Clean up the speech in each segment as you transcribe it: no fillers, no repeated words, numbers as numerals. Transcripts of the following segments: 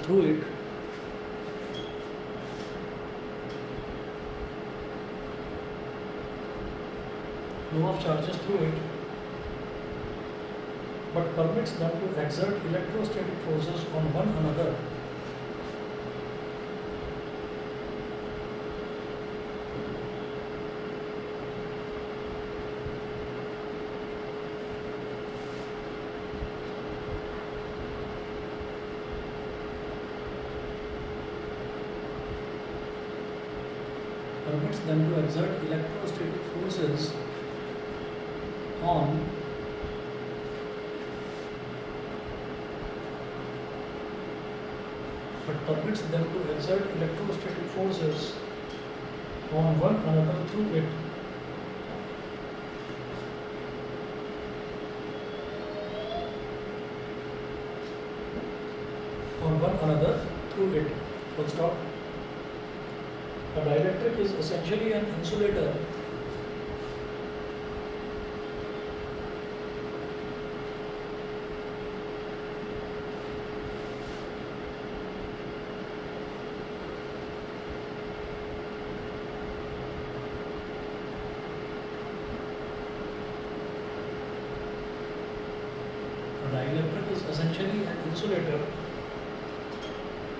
through it, flow of charges through it, but permits them to exert electrostatic forces on one another. Permits them to exert electrostatic forces on permits them to exert electrostatic forces on one another through it. On one another through it. Full stop. A dielectric is essentially an insulator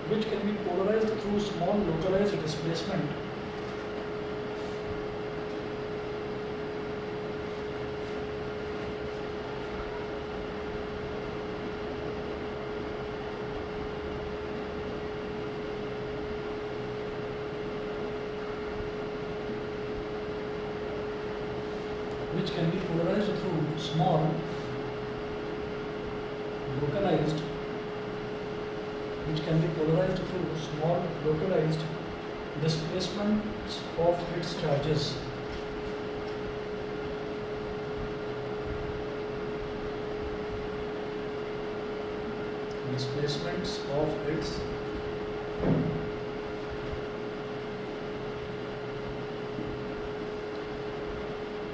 which can be polarized through small localized displacement displacements of its charges.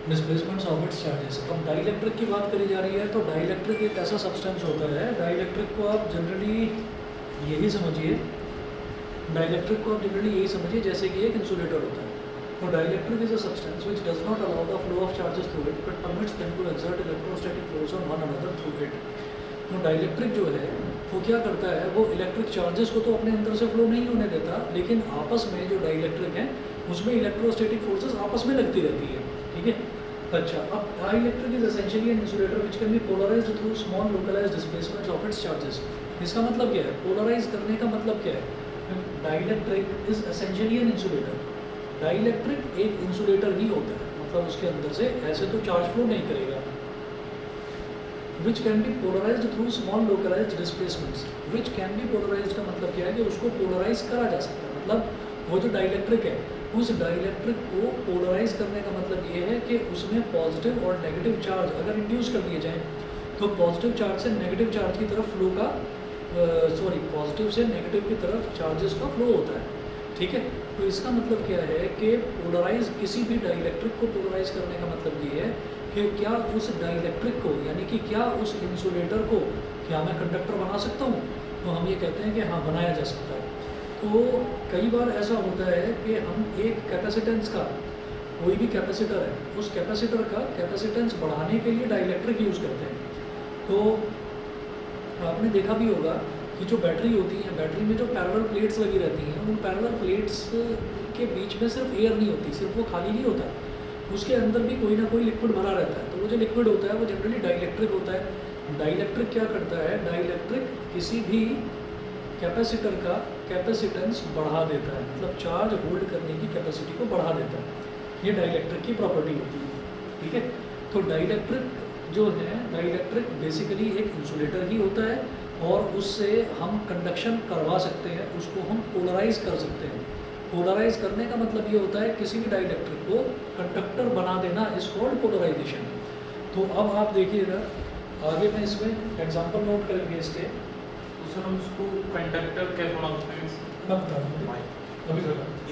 Displacements of its charges. अब dielectric की बात करी जा रही है तो dielectric एक ऐसा सब्सटेंस होता है, डाइलेक्ट्रिक को आप जनरली यही समझिए जैसे कि एक इंसुलेटर होता है. तो dielectric is a substance which does not allow the flow of charges through it but permits them to exert electrostatic force on one another through it. तो डाइलेक्ट्रिक जो है वो क्या करता है, वो इलेक्ट्रिक चार्जेस को तो अपने अंदर से फ्लो नहीं होने देता, लेकिन आपस में जो डाइलेक्ट्रिक है उसमें इलेक्ट्रोस्टैटिक फोर्सेस आपस में लगती रहती है. ठीक है. अच्छा, अब dielectric is essentially an insulator which can be polarised through small localised displacements of its charges. इसका मतलब क्या है, पोलराइज करने का मतलब क्या है. Dielectric is essentially an insulator. Dielectric एक इंसुलेटर ही होता है, मतलब उसके अंदर से ऐसे तो चार्ज फ्लो नहीं करेगा. Which can be polarised through small localised displacements. Which can be polarised का मतलब क्या है कि उसको पोलराइज करा जा सकता है. मतलब वो जो डाइलेक्ट्रिक है उस डाइलेक्ट्रिक को पोलराइज करने का मतलब ये है कि उसमें पॉजिटिव और नेगेटिव चार्ज अगर इंड्यूस कर दिए जाएँ तो पॉजिटिव चार्ज से नेगेटिव चार्ज की तरफ फ्लो का पॉजिटिव से नेगेटिव की तरफ चार्जेस का फ्लो होता है. ठीक है. तो इसका मतलब क्या है कि पोलराइज किसी भी डाइलेक्ट्रिक को पोलराइज करने का मतलब ये है कि क्या उस डाइलेक्ट्रिक को यानी कि क्या उस इंसुलेटर को क्या मैं कंडक्टर बना सकता हूँ. तो हम ये कहते हैं कि हाँ, बनाया जा सकता है. तो कई बार ऐसा होता है कि हम एक कैपेसिटेंस का, कोई भी कैपेसिटर है, उस कैपेसिटर का कैपेसिटेंस बढ़ाने के लिए डाइलेक्ट्रिक यूज़ करते हैं. तो आपने देखा भी होगा कि जो बैटरी होती है, बैटरी में जो पैरेलल प्लेट्स लगी रहती हैं, उन पैरेलल प्लेट्स के बीच में सिर्फ एयर नहीं होती, सिर्फ वो खाली नहीं होता, उसके अंदर भी कोई ना कोई लिक्विड भरा रहता है. तो वो जो लिक्विड होता है वो जनरली डाइलेक्ट्रिक होता है. डाइलेक्ट्रिक क्या करता है, डाइलेक्ट्रिक किसी भी कैपेसिटर का कैपेसिटेंस बढ़ा देता है, मतलब चार्ज होल्ड करने की कैपेसिटी को बढ़ा देता है. ये डाइलेक्ट्रिक की प्रॉपर्टी होती है. ठीक है. तो डाइलेक्ट्रिक जो है, डाइलेक्ट्रिक बेसिकली एक इंसुलेटर ही होता है और उससे हम कंडक्शन करवा सकते हैं, उसको हम पोलराइज कर सकते हैं. पोलराइज करने का मतलब ये होता है किसी भी डाइलेक्ट्रिक को कंडक्टर बना देना इज कॉल्ड पोलराइजेशन. तो अब आप देखिएगा आगे में इसमें एग्जांपल नोट करेंगे इसके. तो सर हम उसको कंडक्टर कैसे बना सकते हैं? मैं बता दूँ अभी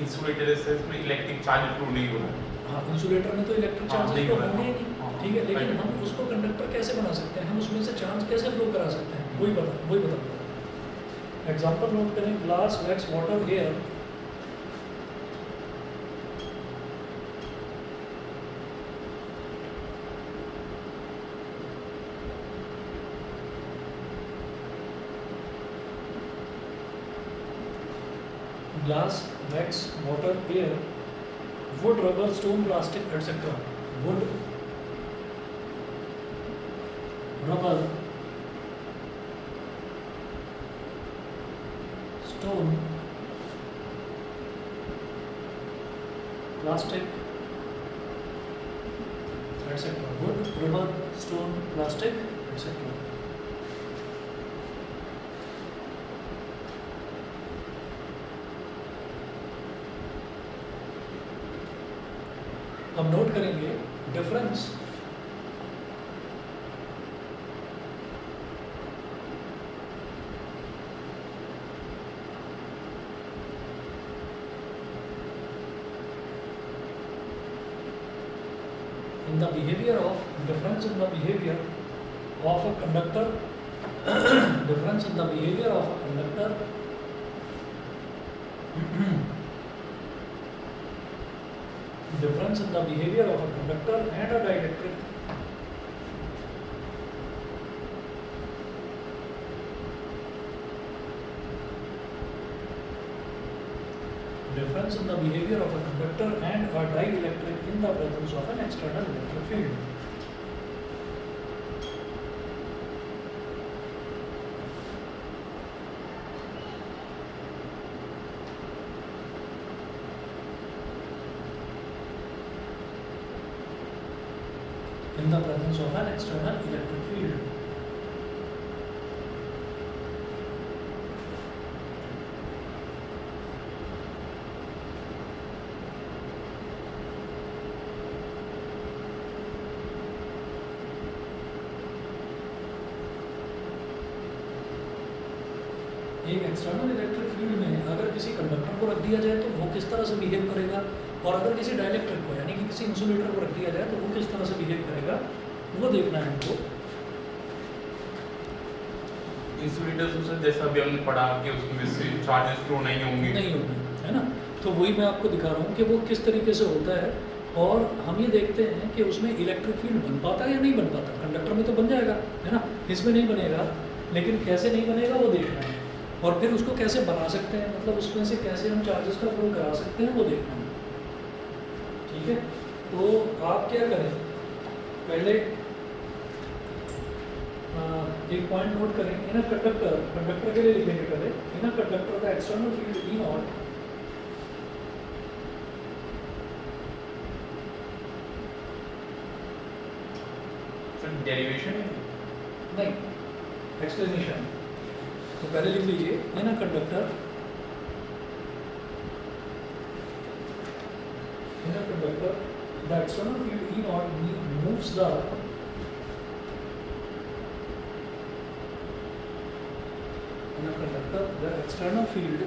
इंसुलेटर से इसमें इलेक्ट्रिक चार्ज फ्लो नहीं हो रहा है. हाँ, इंसुलेटर में तो इलेक्ट्रिक चार्ज नहीं फ्लो हो रहा है. होंगे ही नहीं. ठीक है. लेकिन हम उसको कंडक्टर कैसे बना सकते हैं, हम उसमें से चार्ज कैसे फ्लो करा सकते हैं, वही बता. एग्जाम्पल नोट करें, glass, wax, water, air. Glass, wax, water, air, wood, rubber, stone, plastic, etc. wood, rubber, stone, plastic, etc. wood, rubber, stone, plastic, etc. हम नोट करेंगे difference in the behavior of difference in the behavior of a conductor difference in the behavior of a conductor difference in the behavior of a conductor and a dielectric difference in the behavior of a conductor and a dielectric in the presence of an external electric field. In the presence of an external electric field. एक external electric field में अगर किसी conductor को रख दिया जाए तो वो किस तरह से बिहेव करेगा, और अगर किसी डाइलेक्ट्रिक को यानी कि किसी इंसुलेटर को रख दिया जाए तो वो किस तरह से बिहेव करेगा, वो देखना है हमको। इंसुलेटर्स से जैसा अभी हमने पढ़ा कि उसमें से चार्जेस फ्लो नहीं होंगे, है ना, तो वही मैं आपको दिखा रहा हूँ कि वो किस तरीके से होता है, और हम ये देखते हैं कि उसमें इलेक्ट्रिक फील्ड बन पाता है या नहीं बन पाता। कंडक्टर में तो बन जाएगा, है ना, इसमें नहीं बनेगा, लेकिन कैसे नहीं बनेगा वो देखना है, और फिर उसको कैसे बना सकते हैं, मतलब उसमें से कैसे हम चार्जेस का फ्लो करा सकते हैं वो देखना है। ठीक है, तो आप क्या करें, पहले एक पॉइंट नोट करें, इन अ कंडक्टर के लिए लिखेंगे पहले, in a conductor the external field E naught derivation नहीं, एक्सप्लेनेशन। तो पहले लिख लीजिए, in a conductor the external field E naught moves the in a conductor the external field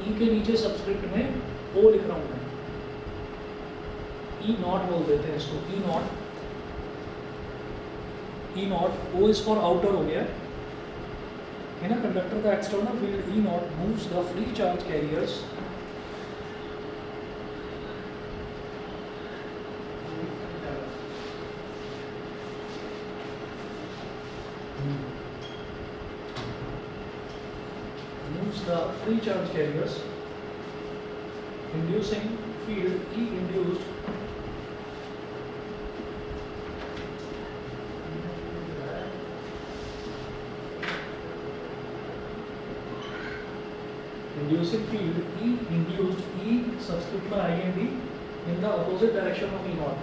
E के नीचे सबस्क्रिप्ट में O लिख रहा हूँ मैं, E नॉट बोल देते हैं इसको, E not, E naught, O is for outer हो गया। In a conductor, the external field E naught moves the free charge carriers inducing field E induced inducing field E induced E subscript में I and D in the opposite direction of E naught।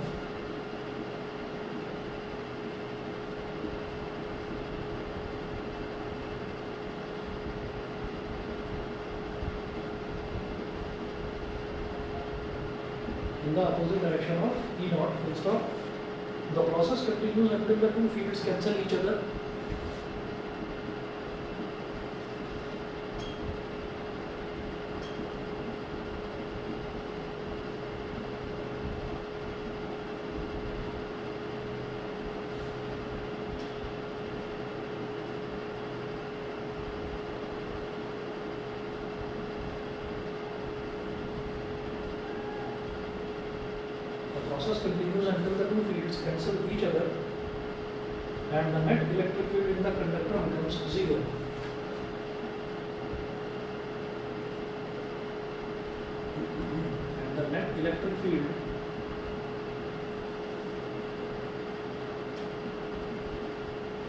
In the opposite direction of E naught, full stop. The process continues until the two fields cancel each other. process continues until the two fields cancel each other and the net electric field in the conductor becomes zero. And the net electric field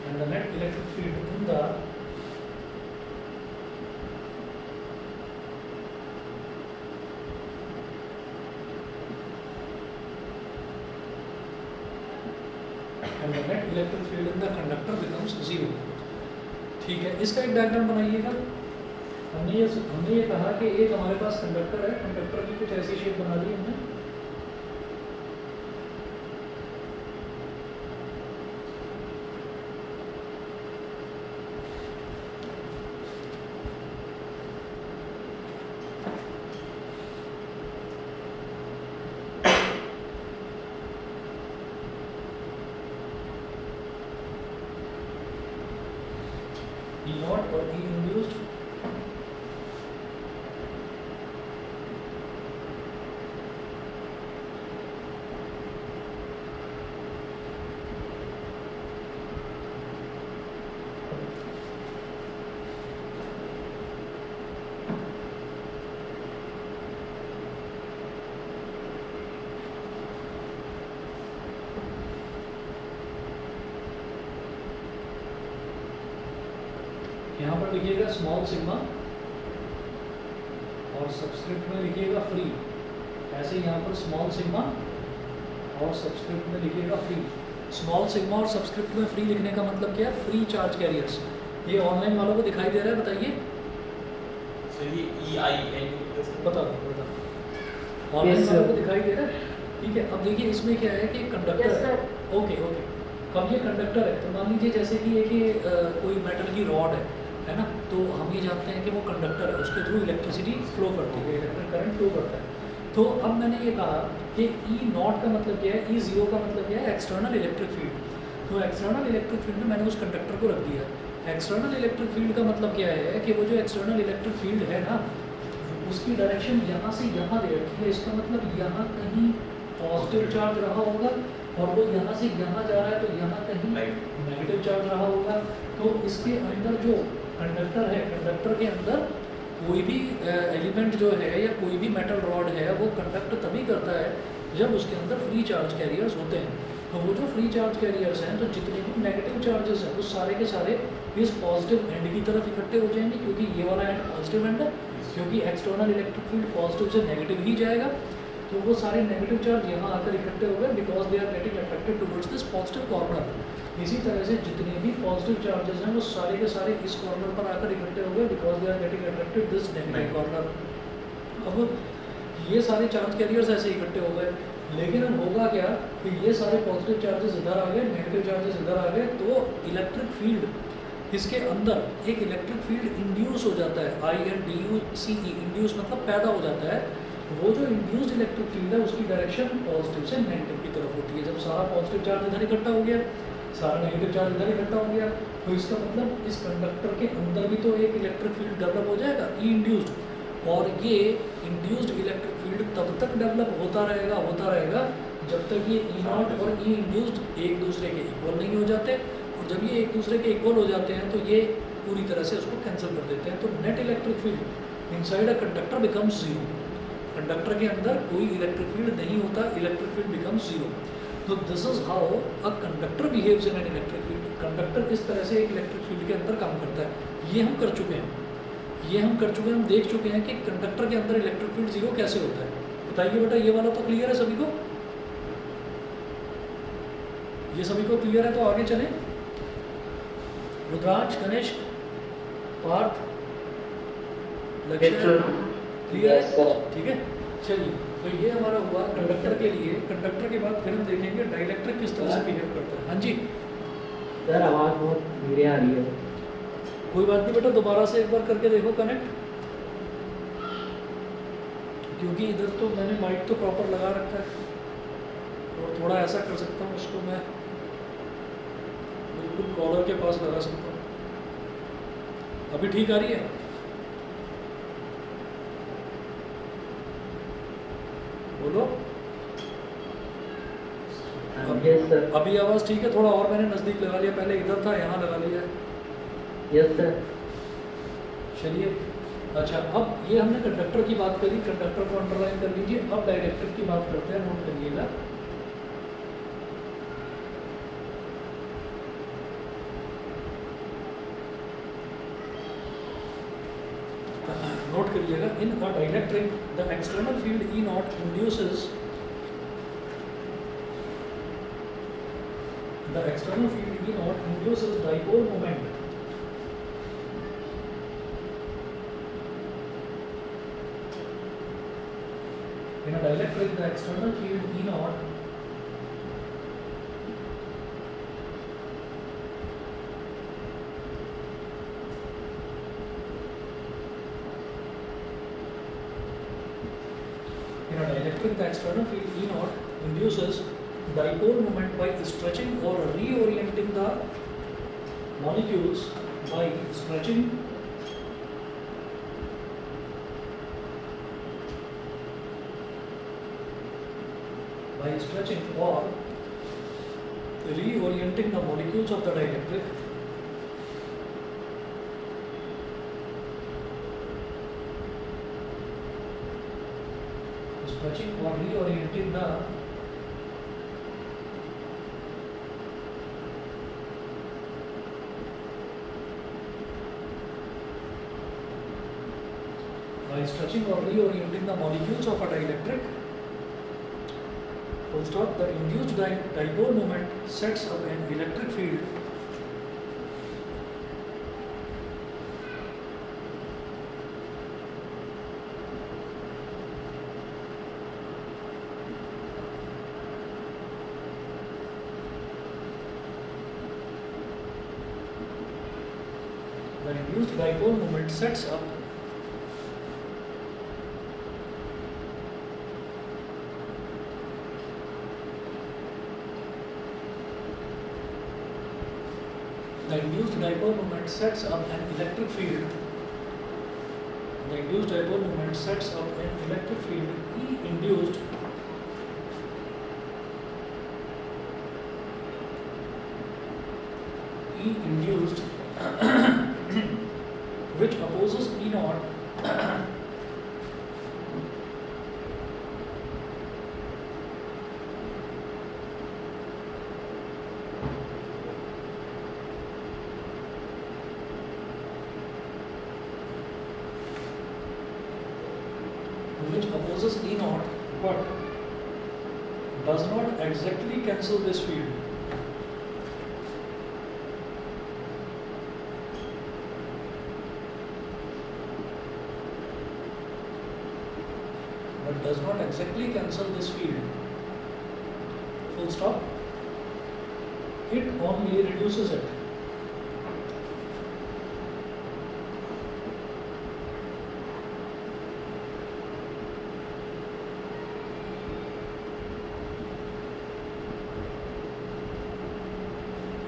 in the conductor becomes zero. ठीक है, इसका एक diagram बनाइएगा। हमने ये कहा कि एक हमारे पास कंडक्टर है, कंडक्टर की कुछ ऐसी शेप बना दी हमने। E naught और E induced यहाँ पर लिखिएगा स्मॉल सिग्मा और सबस्क्रिप्ट में लिखिएगा फ्री। ऐसे यहाँ पर स्मॉल सिग्मा और सबस्क्रिप्ट में लिखिएगा फ्री। स्मॉल सिग्मा और सबस्क्रिप्ट में फ्री लिखने का मतलब क्या है? Free charge carriers. ये ऑनलाइन वालों को दिखाई दे रहा है, बताइए। सर ये EIN बता ऑनलाइन वालों को दिखाई दे रहा है? ठीक है, अब देखिए इसमें क्या है कि कंडक्टर है। ओके ओके, अब ये कंडक्टर है तो मान लीजिए जैसे कि कोई मेटल की रॉड है ना, तो हम ये जानते हैं कि वो कंडक्टर है, उसके थ्रू इलेक्ट्रिसिटी फ्लो करती है, इलेक्ट्रिक करंट फ्लो करता है। तो अब मैंने ये कहा कि E नॉट का मतलब क्या है, E0 का मतलब क्या है? External electric field. तो एक्सटर्नल इलेक्ट्रिक फील्ड में मैंने उस कंडक्टर को रख दिया। एक्सटर्नल इलेक्ट्रिक फील्ड का मतलब क्या है कि वो जो एक्सटर्नल इलेक्ट्रिक फील्ड है ना, उसकी डायरेक्शन यहाँ से यहाँ दे रखी है। इसका मतलब यहाँ कहीं पॉजिटिव चार्ज रहा होगा और वो यहाँ से यहाँ जा रहा है तो यहाँ कहीं नेगेटिव चार्ज रहा होगा। तो इसके अंदर जो कंडक्टर है, कंडक्टर के अंदर कोई भी एलिमेंट जो है या कोई भी मेटल रॉड है वो कंडक्ट तभी करता है जब उसके अंदर फ्री चार्ज कैरियर्स होते हैं। तो वो जो फ्री चार्ज कैरियर्स हैं, तो जितने भी नेगेटिव चार्जेस हैं वो सारे के सारे इस पॉजिटिव एंड की तरफ इकट्ठे हो जाएंगे, क्योंकि ये वाला एंड पॉजिटिव एंड है, क्योंकि एक्सटर्नल इलेक्ट्रिक फील्ड पॉजिटिव से नेगेटिव ही जाएगा। तो वो सारे नेगेटिव चार्ज यहाँ आकर इकट्ठे हो गए because they are getting attracted towards this positive corner. इसी तरह से जितने भी पॉजिटिव चार्जेस हैं वो सारे के सारे इस कॉर्नर पर आकर इकट्ठे हो गए because they are getting attracted this negative corner. अब ये सारे चार्ज कैरियर्स ऐसे इकट्ठे हो गए, लेकिन अब होगा क्या कि ये सारे पॉजिटिव चार्जेस इधर आ गए, नेगेटिव चार्जेस इधर आ गए, तो इलेक्ट्रिक फील्ड इसके अंदर एक इलेक्ट्रिक फील्ड इंड्यूस हो जाता है। INDUCE, इंड्यूस मतलब पैदा हो जाता है। वो जो इंड्यूस्ड इलेक्ट्रिक फील्ड है उसकी डायरेक्शन पॉजिटिव से नेगेटिव की तरफ होती है। जब सारा पॉजिटिव चार्ज इधर इकट्ठा हो गया, सारा नेगेटिव चार्ज इधर इकट्ठा हो गया, तो इसका मतलब इस कंडक्टर के अंदर भी तो एक इलेक्ट्रिक फील्ड डेवलप हो जाएगा, ई इंड्यूस्ड। और ये इंड्यूस्ड इलेक्ट्रिक फील्ड तब तक डेवलप होता रहेगा जब तक ये ई नॉट और ई इंड्यूस्ड एक दूसरे के इक्वल नहीं हो जाते। और जब ये एक दूसरे के इक्वल हो जाते हैं तो ये पूरी तरह से उसको कैंसिल कर देते हैं। तो net electric field inside a conductor becomes zero. Conductor के अंदर कोई इलेक्ट्रिक फील्ड नहीं होता, इलेक्ट्रिक फील्ड बिकम्स जीरो। तो this is how a conductor behaves in an electric field. Conductor इस तरह से एक इलेक्ट्रिक फील्ड के अंदर काम करता है। ये हम कर चुके हैं, हम देख चुके हैं कि कंडक्टर के अंदर इलेक्ट्रिक फील्ड जीरो कैसे होता है। बताइए बेटा, ये वाला तो क्लियर है सभी को? ये सभी को क्लियर है? तो आगे चलें। रुद्रांश, गणेश, पार्थ, लक्ष्य, क्लियर है? ठीक है, चलिए। तो ये हमारा हुआ कंडक्टर के लिए। कंडक्टर के बाद फिर हम देखेंगे डाइलेक्ट्रिक किस तरह से बिहेव करता है। हाँ जी सर, आवाज़ बहुत धीरे आ रही है। कोई बात नहीं बेटा, दोबारा से एक बार करके देखो कनेक्ट, क्योंकि इधर तो मैंने माइक तो प्रॉपर लगा रखा है और थोड़ा ऐसा कर सकता हूँ उसको मैं बिल्कुल कॉलर के पास लगा सकता हूँ। अभी ठीक आ रही है? बोलो। Yes sir. अभी आवाज़ ठीक है? थोड़ा और मैंने नज़दीक लगा लिया, पहले इधर था, यहाँ लगा लिया। Yes sir. चलिए, अच्छा अब ये हमने कंडक्टर की बात करी, कंडक्टर को अंडरलाइन कर लीजिए। अब डाइलेक्ट्रिक की बात करते हैं, नोट करिएगा। नोट करिएगा, in a dielectric the external field E naught induces the external field E naught induces dipole moment in a dielectric. The external field E naught induces dipole moment by stretching or reorienting the molecules by stretching or reorienting the molecules of the dielectric stretching or reorienting the molecules of a dielectric, full stop. The induced dipole moment sets up an electric field sets up the induced dipole moment sets up an electric field. The induced dipole moment sets up an electric field E induced which opposes E naught but does not exactly cancel this field. But does not exactly cancel this field. Full stop. It only reduces it.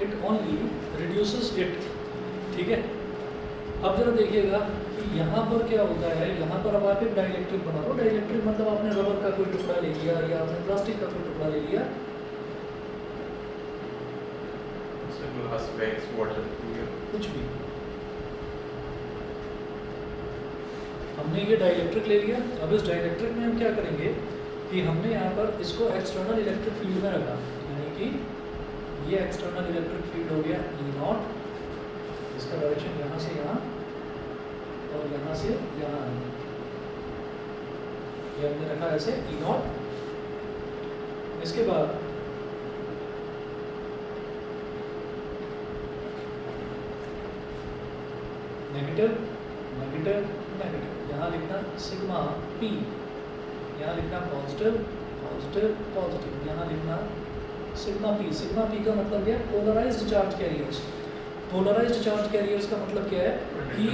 It only reduces it. ठीक है? अब जरा देखिएगा कि यहाँ पर क्या होता है। यहाँ पर अब आप एक डाइलेक्ट्रिक बना लो। डाइलेक्ट्रिक मतलब आपने रबर का कोई टुकड़ा ले लिया या आपने प्लास्टिक का कोई टुकड़ा ले लिया। ग्लास, वैक्स, वाटर, कुछ भी हमने ये डाइलेक्ट्रिक ले लिया। अब इस डाइलेक्ट्रिक में हम क्या करेंगे कि हमने यहाँ पर इसको एक्सटर्नल इलेक्ट्रिक फील्ड में रखा, यानी कि ये एक्सटर्नल इलेक्ट्रिक फील्ड हो गया E नॉट, इसका डायरेक्शन यहाँ से यहाँ और यहाँ से यहाँ है। ये हमने रखा ऐसे E नॉट। इसके बाद नेगेटिव नेगेटिव नेगेटिव, यहाँ लिखना सिग्मा P, यहाँ लिखना पॉजिटिव पॉजिटिव पॉजिटिव, यहाँ लिखना सिग्मा P। सिग्मा P का मतलब क्या है? Polarised charge carriers. Polarised charge carriers का मतलब क्या है कि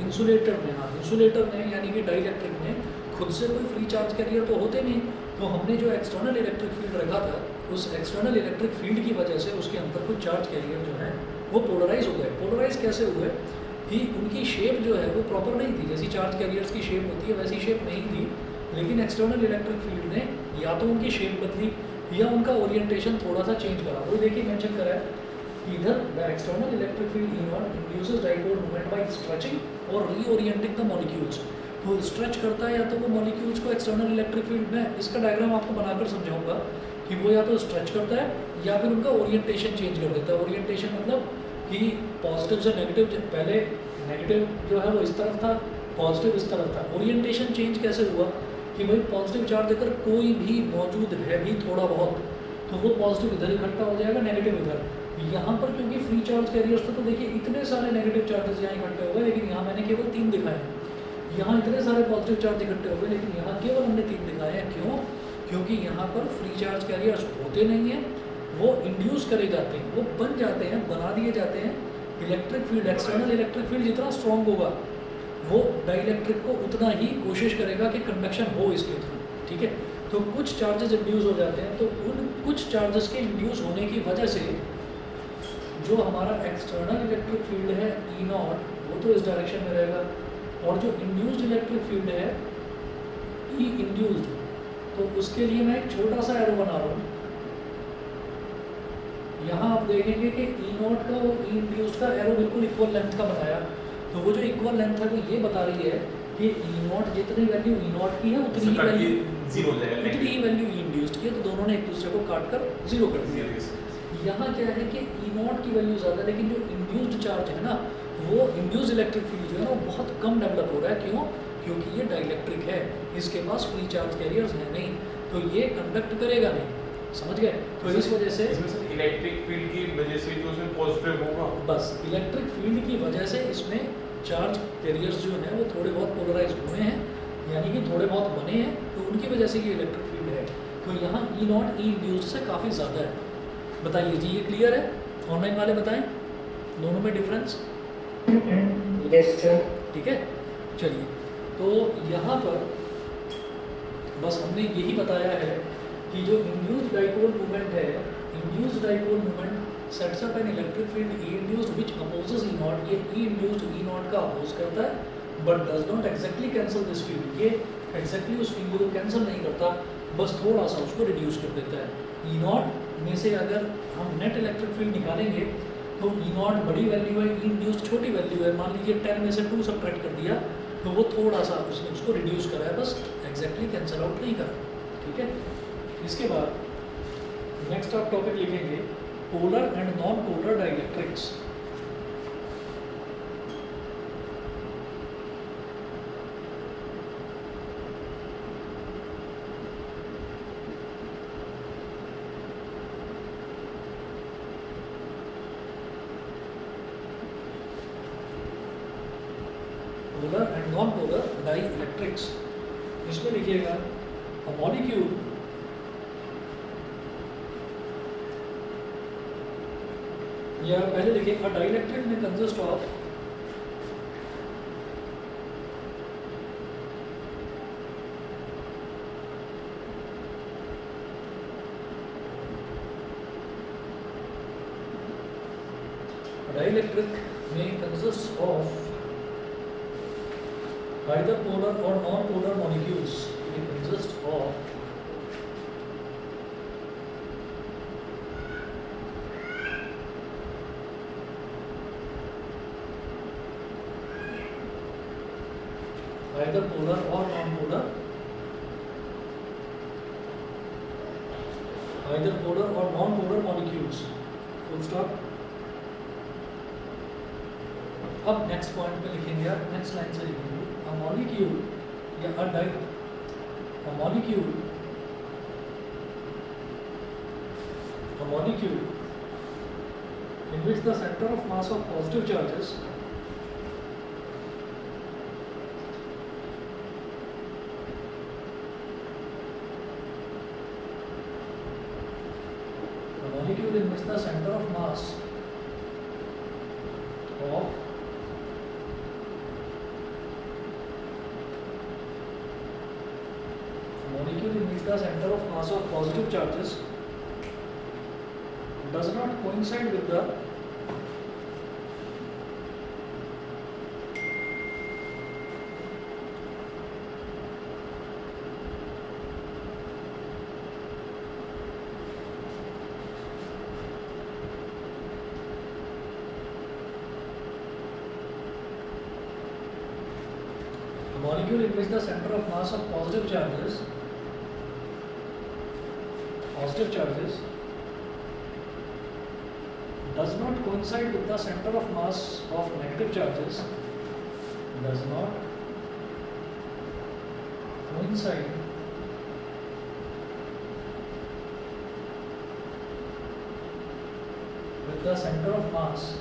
इंसुलेटर में, हाँ इंसुलेटर में यानी कि डाइलेक्ट्रिक में खुद से कोई फ्री चार्ज कैरियर तो होते नहीं, तो हमने जो एक्सटर्नल इलेक्ट्रिक फील्ड रखा था उस एक्सटर्नल इलेक्ट्रिक फील्ड की वजह से उसके अंदर कुछ चार्ज कैरियर जो है वो पोलराइज हो गए। पोलराइज कैसे हुए कि उनकी शेप जो है वो प्रॉपर नहीं थी। जैसी चार्ज कैरियर्स की शेप होती है वैसी शेप नहीं थी, लेकिन एक्सटर्नल इलेक्ट्रिक फील्ड ने या तो उनकी शेप बदली या उनका ओरिएंटेशन थोड़ा सा चेंज करा। वो देखिए मेंशन करा है इधर the external electric field E not induces dipole moment bye stretching और रीओरिएंटिंग द मॉलिक्यूल्स। तो स्ट्रेच करता है या तो वो मॉलिक्यूल्स को एक्सटर्नल इलेक्ट्रिक फील्ड में, इसका डायग्राम आपको बनाकर समझाऊंगा कि वो या तो स्ट्रेच करता है या फिर उनका ओरिएंटेशन चेंज कर देता है। ओरिएंटेशन मतलब कि पॉजिटिव से नेगेटिव, पहले नेगेटिव जो है वो इस तरफ था, पॉजिटिव इस तरफ था। ओरिएंटेशन चेंज कैसे हुआ कि भाई पॉजिटिव चार्ज अगर कोई भी मौजूद है भी थोड़ा बहुत, तो वो पॉजिटिव इधर इकट्ठा हो जाएगा, नेगेटिव इधर। यहाँ पर क्योंकि फ्री चार्ज कैरियर्स थे तो देखिए इतने सारे नेगेटिव चार्जेस यहाँ इकट्ठे हो गए, लेकिन यहाँ मैंने केवल 3 दिखाए हैं। यहाँ इतने सारे पॉजिटिव चार्ज इकट्ठे हो गए, लेकिन यहाँ केवल हमने 3 दिखाए हैं। क्यों? क्योंकि यहाँ पर फ्री चार्ज कैरियर्स होते नहीं हैं, वो इंड्यूस करे जाते हैं, वो बन जाते हैं, बना दिए जाते हैं। Electric field, external electric field जितना स्ट्रॉन्ग होगा वो डाइलेक्ट्रिक को उतना ही कोशिश करेगा कि कंडक्शन हो इसके थ्रू, ठीक है। तो कुछ चार्जेस इंड्यूस हो जाते हैं, तो उन कुछ चार्जेस के इंड्यूस होने की वजह से जो हमारा एक्सटर्नल इलेक्ट्रिक फील्ड है ई नॉट, वो तो इस डायरेक्शन में रहेगा, और जो इंड्यूस्ड इलेक्ट्रिक फील्ड है ई इंड्यूस्ड, तो उसके लिए मैं एक छोटा सा एरो बना रहा हूँ। यहाँ आप देखेंगे कि ई नॉट का और ई इंड्यूस्ड का एरो बिल्कुल इक्वल लेंथ का बनाया। तो वो जो इक्वल लेंथ है वो ये बता रही है कि ई नॉट जितनी वैल्यू ई नॉट की है उतनी ही वैल्यू जीरो हो जाएगा, उतनी ही वैल्यू ई इंड्यूस्ड की है, तो दोनों ने एक दूसरे को काट कर जीरो कर दिया। यहाँ क्या है कि ई नॉट की वैल्यू ज़्यादा, लेकिन जो इंड्यूस्ड चार्ज है ना, वो इंड्यूस्ड इलेक्ट्रिक फील्ड जो है ना वो बहुत कम डेवलप हो रहा है। क्यों? क्योंकि ये डाइलेक्ट्रिक है, इसके पास फ्री चार्ज कैरियर्स है नहीं, तो ये कंडक्ट करेगा नहीं। समझ गए? तो इस वजह से इलेक्ट्रिक फील्ड की वजह से तो उसमें पॉजिटिव होगा। बस इलेक्ट्रिक फील्ड की वजह से इसमें चार्ज कैरियर्स जो हैं वो थोड़े बहुत पोलराइज हुए हैं, यानी कि थोड़े बहुत बने हैं, तो उनकी वजह से ये इलेक्ट्रिक फील्ड है। तो यहाँ ई नॉट ई इंड्यूस्ड से काफ़ी ज़्यादा है। बताइए जी, ये क्लियर है? ऑनलाइन वाले बताएं दोनों में डिफरेंस। Yes sir. ठीक है, चलिए। तो यहाँ पर बस हमने यही बताया है कि जो इंड्यूस्ड डाइपोल मूवमेंट है, induced dipole movement sets up an electric field E induced which opposes E not. ये ई इंड्यूस्ड ई नॉट का अपोज करता है, but does not exactly cancel this field. ये एग्जैक्टली उस फील्ड को कैंसिल नहीं करता, बस थोड़ा सा उसको रिड्यूस कर देता है। ई नॉट में से अगर हम नेट इलेक्ट्रिक फील्ड निकालेंगे तो ई नॉट बड़ी वैल्यू है, ई इंड्यूस्ड छोटी वैल्यू है। मान लीजिए 10 में से 2 सब्ट्रैक्ट कर दिया, तो वो थोड़ा सा उसने उसको रिड्यूस करा है, बस एग्जैक्टली कैंसिल आउट नहीं करा। ठीक है, इसके बाद नेक्स्ट आप टॉपिक लिखेंगे polar and non polar dielectrics. Polar and non polar dielectrics, इसमें लिखिएगा अ मॉलिक्यूल या पहले लिखिए अ डाइलेक्ट्रिक में कंसिस्ट ऑफ डाइलेक्ट्रिक में consist of either polar or non-polar molecules. It consists of either polar or non-polar, either polar or non-polar molecules. Full stop. अब next point पे लिखेंगे आप, नेक्स्ट लाइन से लिखेंगे a molecule या a molecule in which the center of mass of positive charges of molecule in which the center of mass of positive charges does not coincide with the molecule in which the center of mass of positive charges does not coincide with the center of mass of negative charges, does not coincide with the center of mass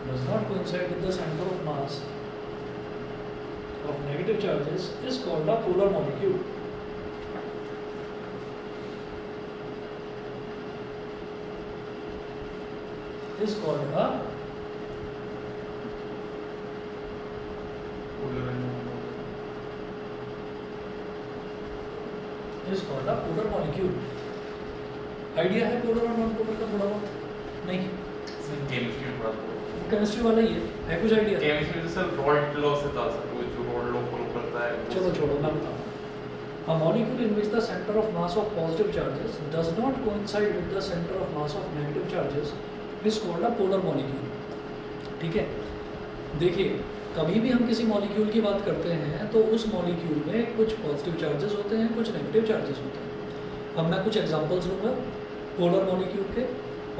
does not coincide with the center of mass of negative charges is called a polar molecule. Is called a polar molecule. Idea है polar और non polar का थोड़ा बहुत? नहीं, chemistry में chemistry वाला ही है कुछ आइडिया? केमिस्ट्री में सर रॉल्ट लॉ से था सर, वो जो रॉल्ट लॉ फॉलो करता है। चलो छोड़ो, मैं बताऊँ। A molecule in which the center of mass of positive charges does not coincide with the center of mass of negative charges is called a polar molecule. ठीक है, देखिए कभी भी हम किसी मॉलिक्यूल की बात करते हैं तो उस मॉलिक्यूल में कुछ पॉजिटिव चार्जेस होते हैं, कुछ नेगेटिव चार्जेस होते हैं। अब मैं कुछ एग्जांपल्स लूँगा पोलर मॉलिक्यूल के,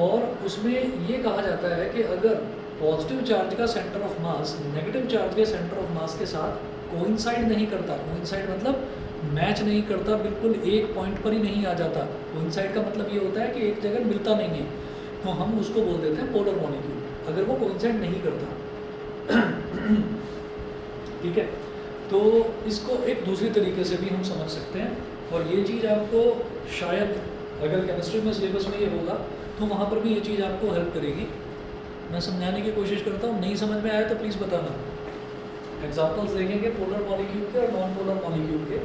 और उसमें ये कहा जाता है कि अगर पॉजिटिव चार्ज का centre of mass negative charge के सेंटर ऑफ मास के साथ कोइंसाइड नहीं करता, कोइंसाइड मतलब मैच नहीं करता, बिल्कुल एक पॉइंट पर ही नहीं आ जाता। कोइंसाइड का मतलब ये होता है कि एक जगह मिलता नहीं है, तो हम उसको बोल देते हैं पोलर मॉलिक्यूल, अगर वो कोइंसाइड नहीं करता। ठीक है, तो इसको एक दूसरी तरीके से भी हम समझ सकते हैं, और ये चीज़ आपको शायद अगर केमिस्ट्री में सिलेबस में ये होगा तो वहाँ पर भी ये चीज़ आपको हेल्प करेगी। मैं समझाने की कोशिश करता हूँ, नहीं समझ में आया तो प्लीज़ बताना। एग्जाम्पल्स देखेंगे पोलर मॉलिक्यूल के और नॉन पोलर मॉलिक्यूल के।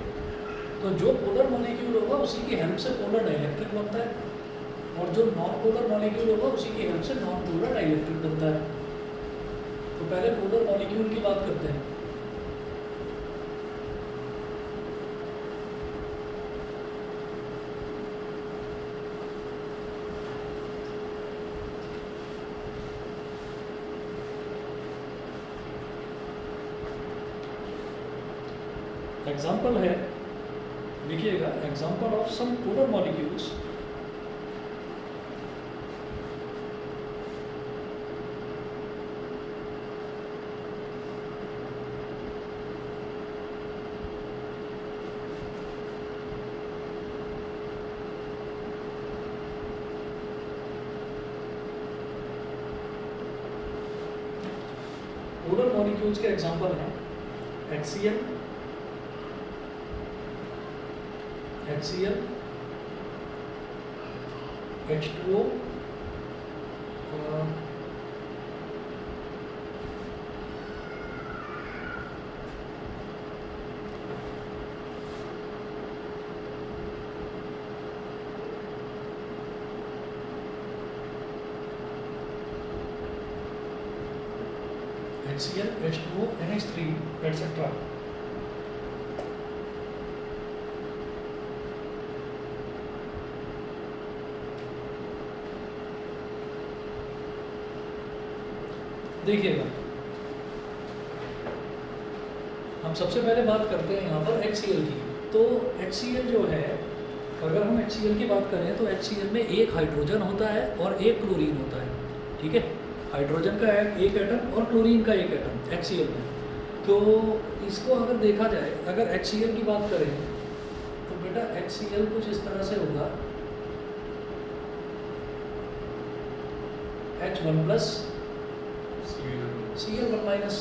तो जो पोलर मॉलिक्यूल होगा उसी की हेल्प से पोलर डाइलेक्ट्रिक बनता है, और जो नॉन पोलर मॉलिक्यूल होगा उसी की हेल्प से नॉन पोलर डाइलेक्ट्रिक बनता है। तो पहले पोलर मॉलिक्यूल की बात करते हैं। एग्जाम्पल है, लिखिएगा, example of some polar molecules polar molecules के एग्जाम्पल हैं HCl, H2O, HCl, H2O, NH3, etc. देखिएगा, हम सबसे पहले बात करते हैं यहाँ पर HCl की। तो HCl जो है, अगर हम HCl की बात करें तो HCl में एक हाइड्रोजन होता है और एक क्लोरीन होता है। ठीक है, हाइड्रोजन का एक एटम और क्लोरीन का एक एटम HCl में। तो इसको अगर देखा जाए, अगर HCl की बात करें तो बेटा HCl कुछ इस तरह से होगा, H1+ Cl1-।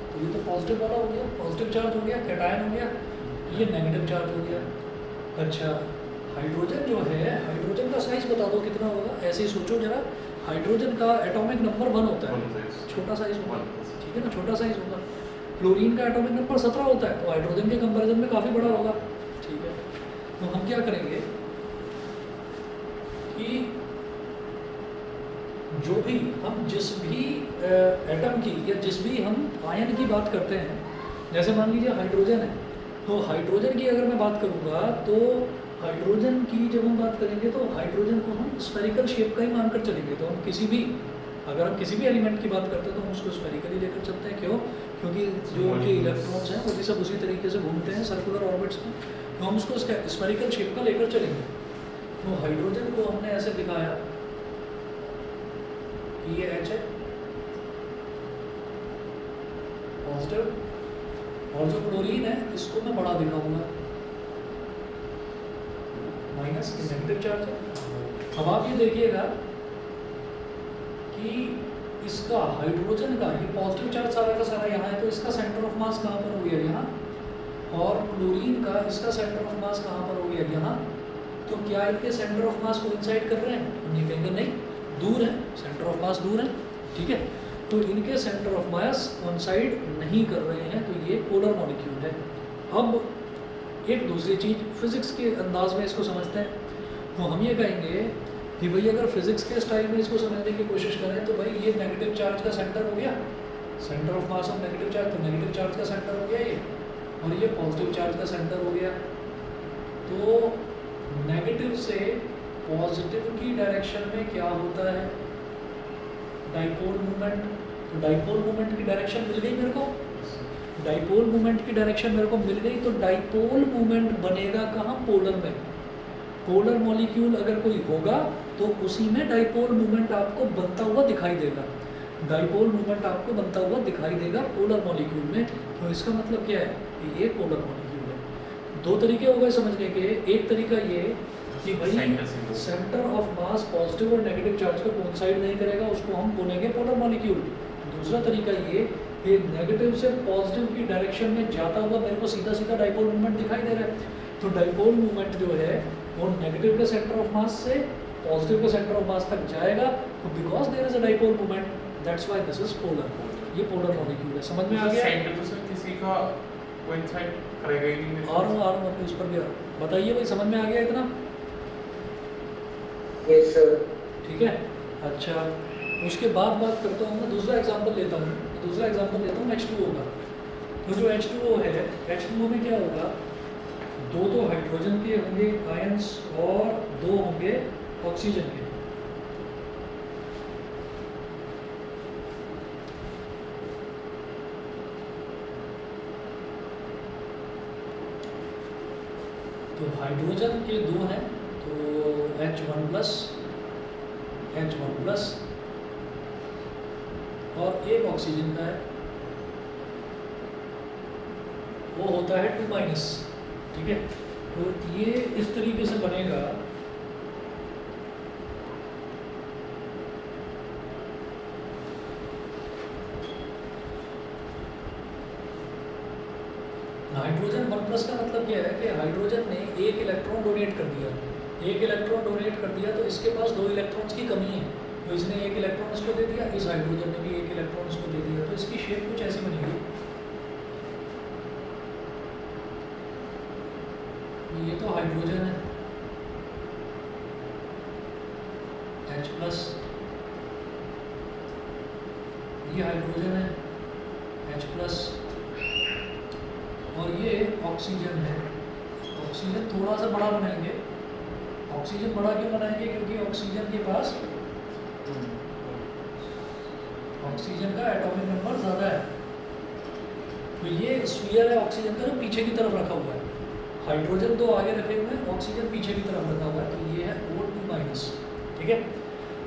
तो ये तो पॉजिटिव वाला हो गया, पॉजिटिव चार्ज हो गया, कैटायन हो गया, ये नेगेटिव चार्ज हो गया। अच्छा, हाइड्रोजन जो है, हाइड्रोजन का साइज बता दो कितना होगा, ऐसे ही सोचो जरा। हाइड्रोजन का एटॉमिक नंबर 1 होता है, छोटा साइज होगा, ठीक है ना, छोटा साइज होगा। क्लोरीन का एटॉमिक नंबर 17 होता है, तो हाइड्रोजन के कंपैरिजन में काफ़ी बड़ा होगा। ठीक है, तो हम क्या करेंगे कि जो भी हम जिस भी एटम की या जिस भी हम आयन की बात करते हैं, जैसे मान लीजिए हाइड्रोजन है, तो हाइड्रोजन की अगर मैं बात करूँगा तो हाइड्रोजन की जब हम बात करेंगे तो हाइड्रोजन को हम स्फेरिकल शेप का ही मानकर चलेंगे। तो हम किसी भी, अगर हम किसी भी एलिमेंट की बात करते हैं तो हम उसको स्फेरिकली लेकर चलते हैं। क्यों? क्योंकि जो उनके इलेक्ट्रॉन्स हैं वो भी सब उसी तरीके से घूमते हैं सर्कुलर ऑर्बिट्स में, तो हम उसको स्फेरिकल शेप का लेकर चलेंगे। तो हाइड्रोजन को हमने ऐसे दिखाया कि ये H है पॉजिटिव, और जो क्लोरीन है इसको मैं बड़ा दिखाऊंगा माइनस, नेगेटिव चार्ज है। अब आप ये देखिएगा कि इसका हाइड्रोजन का ये पॉजिटिव चार्ज सारा का सारा यहाँ है, तो इसका सेंटर ऑफ मास कहाँ पर हो गया? यहाँ। और क्लोरीन का इसका सेंटर ऑफ मास कहाँ पर हो गया? यहाँ। तो क्या इनके सेंटर ऑफ मास कोइंसाइड कर रहे हैं? हम ये कहेंगे नहीं, दूर है, सेंटर ऑफ मास दूर है, ठीक है। तो इनके सेंटर ऑफ मास कोइंसाइड नहीं कर रहे हैं, तो ये पोलर मॉलिक्यूल है। अब एक दूसरी चीज़ फिजिक्स के अंदाज में इसको समझते हैं, तो हम ये कहेंगे कि भाई अगर फिजिक्स के स्टाइल में इसको समझने की कोशिश करें तो भाई ये नेगेटिव चार्ज का सेंटर हो गया, centre of mass of negative charge, तो नेगेटिव चार्ज का सेंटर हो गया ये, और ये पॉजिटिव चार्ज का सेंटर हो गया। तो नेगेटिव से पॉजिटिव की डायरेक्शन में क्या होता है? Dipole movement. तो डाइपोल मूवमेंट की डायरेक्शन मिल गई मेरे को, डाइपोल मूवमेंट की डायरेक्शन मेरे को मिल गई, तो डाइपोल मूवमेंट बनेगा कहाँ? पोलर में। पोलर मॉलिक्यूल अगर कोई होगा तो उसी में डाइपोल मूवमेंट आपको बनता हुआ दिखाई देगा, डाइपोल मूवमेंट आपको बनता हुआ दिखाई देगा पोलर मॉलिक्यूल में। तो इसका मतलब क्या है कि ये पोलर मॉलिक्यूल है। दो तरीके हो गए समझने के। एक तरीका ये कि भाई सेंटर ऑफ मास पॉजिटिव और नेगेटिव चार्ज को कोइंसाइड नहीं करेगा, उसको हम बोलेंगे पोलर मॉलिक्यूल। दूसरा तरीका ये कि नेगेटिव से पॉजिटिव की डायरेक्शन में जाता हुआ मेरे को सीधा सीधा डाइपोल मूवमेंट दिखाई दे रहा है। तो डाइपोल मूवमेंट जो है वो नेगेटिव के सेंटर ऑफ मास से पॉजिटिव के सेंटर ऑफ मास तक जाएगा, तो because there is a dipole movement, that's why this is polar. ये पोलर मॉलिक्यूल है। समझ में आ गया? सेंटर तो सर किसी का कोइंसाइड करेगा ही नहीं। और उस पर भी बताइए भाई, समझ में आ गया इतना? Yes, sir. ठीक है, अच्छा। उसके बाद बात करता हूँ मैं, दूसरा एग्जांपल लेता हूँ। दूसरा एग्जांपल लेता हूँ H2O का। तो जो H2O है, H2O में क्या होगा? दो तो हाइड्रोजन के होंगे आयंस और दो होंगे ऑक्सीजन के। तो हाइड्रोजन के दो हैं, तो H1 प्लस और एक ऑक्सीजन का है, वो होता है 2 माइनस, ठीक है। तो ये इस तरीके से बनेगा। हाइड्रोजन 1 प्लस का मतलब क्या है कि हाइड्रोजन ने एक इलेक्ट्रॉन डोनेट कर दिया, एक इलेक्ट्रॉन डोनेट कर दिया, तो इसके पास 2 इलेक्ट्रॉन्स की कमी है, तो इसने एक इलेक्ट्रॉन इसको दे दिया, इस हाइड्रोजन ने भी एक इलेक्ट्रॉन इसको दे दिया। तो इसकी शेप कुछ ऐसी बनेगी। ये तो हाइड्रोजन है H प्लस, ये हाइड्रोजन है H प्लस, और ये ऑक्सीजन है। ऑक्सीजन थोड़ा सा बड़ा बनाएंगे। ऑक्सीजन बड़ा क्यों बनाएंगे? क्योंकि ऑक्सीजन के पास ऑक्सीजन का एटॉमिक नंबर ज़्यादा है। तो ये स्फीयर है ऑक्सीजन का, जो पीछे की तरफ रखा हुआ है। हाइड्रोजन दो आगे रखे हुए हैं, ऑक्सीजन पीछे की तरफ रखा हुआ है, तो ये है O2 माइनस, ठीक है।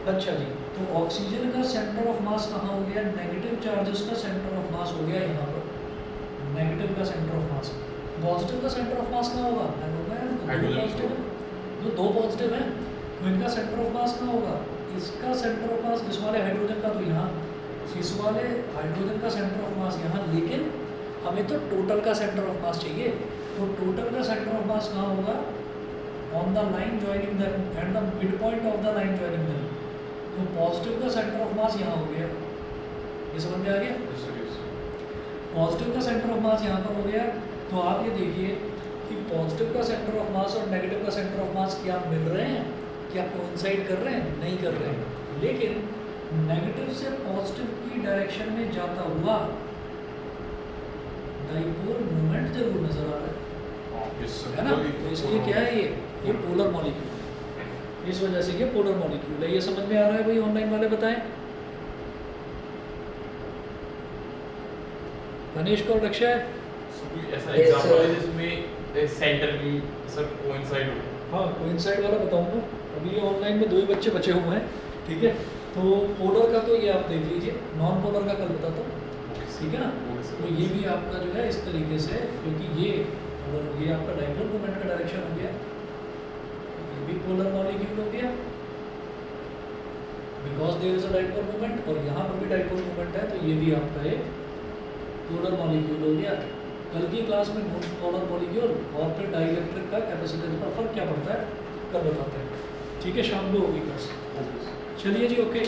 अच्छा जी, तो ऑक्सीजन का सेंटर ऑफ मास कहाँ हो गया? नेगेटिव चार्जेस का सेंटर ऑफ मास हो गया यहाँ पर, नेगेटिव का सेंटर ऑफ मास। पॉजिटिव का सेंटर ऑफ मास कहाँ होगा? दो पॉजिटिव है, जो दो पॉजिटिव है, तो इनका सेंटर ऑफ मास कहाँ होगा? इसका सेंटर ऑफ मास इस वाले हाइड्रोजन का तो यहाँ, इस वाले हाइड्रोजन का सेंटर ऑफ मास यहाँ, लेकिन हमें तो टोटल का सेंटर ऑफ मास चाहिए। तो टोटल का सेंटर ऑफ मास कहाँ होगा? On the line joining them and the mid point of the line joining them. तो पॉजिटिव का सेंटर ऑफ मास यहाँ हो गया, ये समझ में आ गया? पॉजिटिव का सेंटर ऑफ मास यहाँ पर हो गया। तो आप ये देखिए कि पॉजिटिव का सेंटर ऑफ मास और नेगेटिव का सेंटर ऑफ मास क्या मिल रहे हैं, क्या कोइंसाइड कर रहे हैं? नहीं कर रहे हैं। लेकिन नेगेटिव से पॉजिटिव की डायरेक्शन में जाता हुआ डाइपोल मूवमेंट जरूर नजर आ रहा है ना? तो इसलिए क्या है, ये पोलर मॉलिक्यूल है, इस वजह से ये पोलर मॉलिक्यूल है। ये समझ में आ रहा है भाई? ऑनलाइन वाले बताएं। धनेश को लक्ष्य है? कोई ऐसा Yes, एग्जांपल है sir. जिसमें सेंटर में सब कोइंसाइड हो? हाँ, कोइंसाइड वाला बताऊंगा। अभी ये ऑनलाइन में 2 ही बच्चे बचे हुए हैं, ठीक है। तो पोलर का तो ये आप देख लीजिए, नॉन पोलर का कल बताता हूँ, ठीक है ना। तो ये भी आपका जो है इस तरीके से, क्योंकि ये आपका डाइपोल मोमेंट का डायरेक्शन हो गया, ये भी पोलर मॉलिक्यूल हो गया because there is a dipole moment, और यहाँ पर भी डाइपोल मोमेंट है, तो ये भी आपका एक पोलर मॉलिक्यूल हो गया। कल की क्लास में नॉन पोलर मॉलिक्यूल और फिर डाइलेक्ट्रिक का कैपेसिटेंस पर फर्क क्या पड़ता है कल बताते हैं, ठीक है। शाम को होगी क्लास। चलिए जी, ओके।